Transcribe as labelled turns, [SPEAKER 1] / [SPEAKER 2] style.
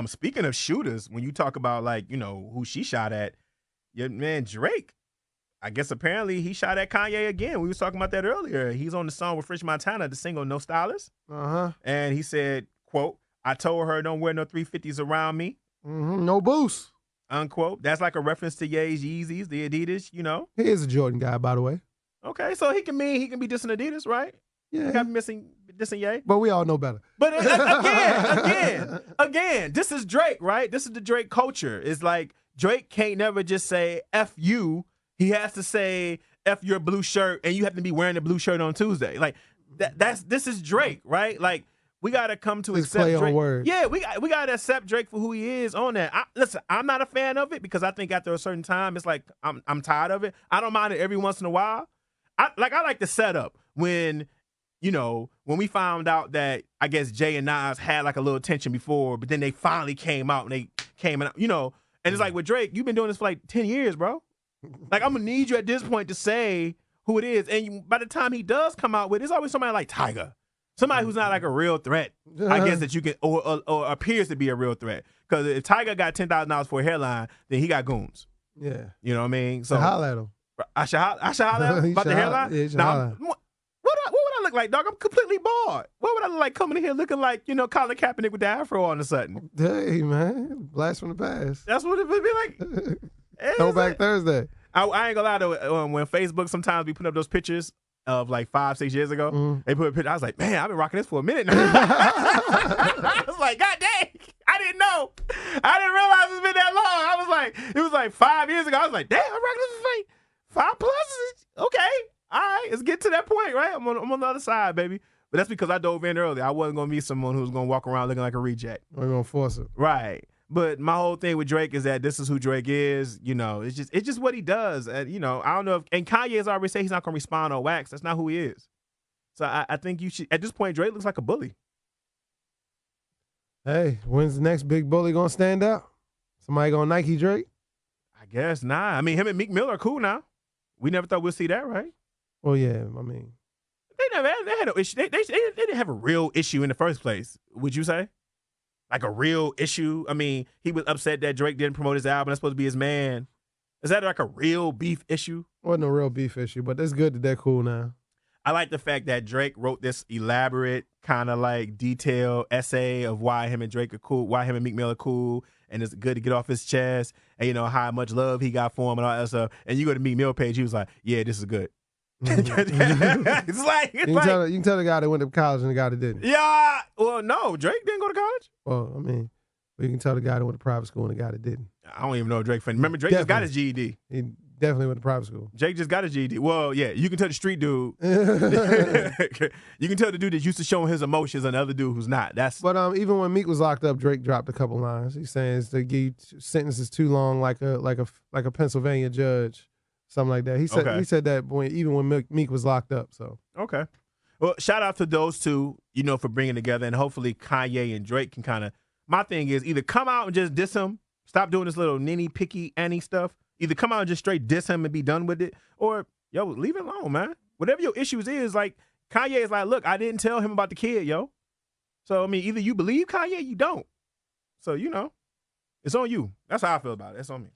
[SPEAKER 1] Speaking of shooters, when you talk about like, who she shot at, your man Drake, I guess apparently he shot at Kanye again. We was talking about that earlier. He's on the song with French Montana, the single No Stylist. And he said, quote, I told her don't wear no 350s around me.
[SPEAKER 2] No boost.
[SPEAKER 1] Unquote. That's like a reference to Ye's Yeezys, the Adidas,
[SPEAKER 2] He is a Jordan guy, by the way.
[SPEAKER 1] Okay, so he can be dissing Adidas, right?
[SPEAKER 2] Yeah.
[SPEAKER 1] He got dissing Ye.
[SPEAKER 2] But we all know better.
[SPEAKER 1] But again, this is Drake, right? This is the Drake culture. It's like Drake can't never just say F you. He has to say F your blue shirt, and you have to be wearing the blue shirt on Tuesday. Like this is Drake, right? Like we gotta come to accept
[SPEAKER 2] play
[SPEAKER 1] Drake.
[SPEAKER 2] on words.
[SPEAKER 1] Yeah, we gotta accept Drake for who he is on that. Listen, I'm not a fan of it because I think after a certain time, it's like I'm tired of it. I don't mind it every once in a while. I like the setup when we found out that I guess Jay and Nas had like a little tension before, but then they finally came out and it's like with Drake, you've been doing this for like 10 years, bro. Like I'm gonna need you at this point to say who it is, and by the time he does come out with it, it's always somebody like Tyga. Somebody who's not like a real threat, I guess, that you can, or appears to be a real threat. Because if Tyga got $10,000 for a hairline, then he got goons.
[SPEAKER 2] Yeah.
[SPEAKER 1] You know what I mean? So
[SPEAKER 2] holler at him.
[SPEAKER 1] I should holler at him about the hairline?
[SPEAKER 2] Yeah,
[SPEAKER 1] now, what would I look like, dog? I'm completely bald. What would I look like coming in here looking like, Colin Kaepernick with the afro all of a sudden?
[SPEAKER 2] Hey, man. Blast from the past.
[SPEAKER 1] That's what it would be like.
[SPEAKER 2] Throwback Thursday.
[SPEAKER 1] I ain't gonna lie, though, when Facebook sometimes we put up those pictures of like 5-6 years ago, they put a picture. I was like, man, I've been rocking this for a minute now. I was like, God dang, I didn't know. I didn't realize it's been that long. I was like, it was like 5 years ago. I was like, damn, I'm rocking this for like 5+. Okay, all right, let's get to that point, right? I'm on the other side, baby. But that's because I dove in early. I wasn't gonna be someone who was gonna walk around looking like a reject.
[SPEAKER 2] We're gonna force it,
[SPEAKER 1] right? But my whole thing with Drake is that this is who Drake is. It's just what he does. And, I don't know and Kanye has already said he's not going to respond on wax. That's not who he is. So I think you should, at this point, Drake looks like a bully.
[SPEAKER 2] Hey, when's the next big bully going to stand out? Somebody going to Nike Drake?
[SPEAKER 1] I guess not. I mean, him and Meek Mill are cool now. We never thought we'd see that, right?
[SPEAKER 2] Well, yeah, I mean.
[SPEAKER 1] They had an issue. They didn't have a real issue in the first place, would you say? Like a real issue. I mean, he was upset that Drake didn't promote his album. That's supposed to be his man. Is that like a real beef issue?
[SPEAKER 2] Wasn't a real beef issue, but it's good that they're cool now.
[SPEAKER 1] I like the fact that Drake wrote this elaborate kind of like detailed essay of why him and Drake are cool, why him and Meek Mill are cool, and it's good to get off his chest, and how much love he got for him and all that stuff. And you go to Meek Mill page, he was like, yeah, this is good. It's like you
[SPEAKER 2] can tell the guy that went to college and the guy that didn't.
[SPEAKER 1] Yeah. Well, no, Drake didn't go to college.
[SPEAKER 2] Well, I mean, you can tell the guy that went to private school and the guy that didn't.
[SPEAKER 1] I don't even know Drake fan. Remember, Drake just got his GED.
[SPEAKER 2] He definitely went to private school.
[SPEAKER 1] Jake just got his GED. Well, yeah, you can tell the street dude. You can tell the dude that's used to showing his emotions and the other dude who's not.
[SPEAKER 2] But even when Meek was locked up, Drake dropped a couple lines. He's saying the sentence is too long, like a Pennsylvania judge. Something like that. He said that even when Meek was locked up. So
[SPEAKER 1] okay. Well, shout out to those two, for bringing together, and hopefully Kanye and Drake can kind of. My thing is either come out and just diss him, stop doing this little ninny picky Annie stuff. Either come out and just straight diss him and be done with it, or leave it alone, man. Whatever your issues is, like Kanye is like, look, I didn't tell him about the kid, yo. So I mean, either you believe Kanye, you don't. So it's on you. That's how I feel about it. It's on me.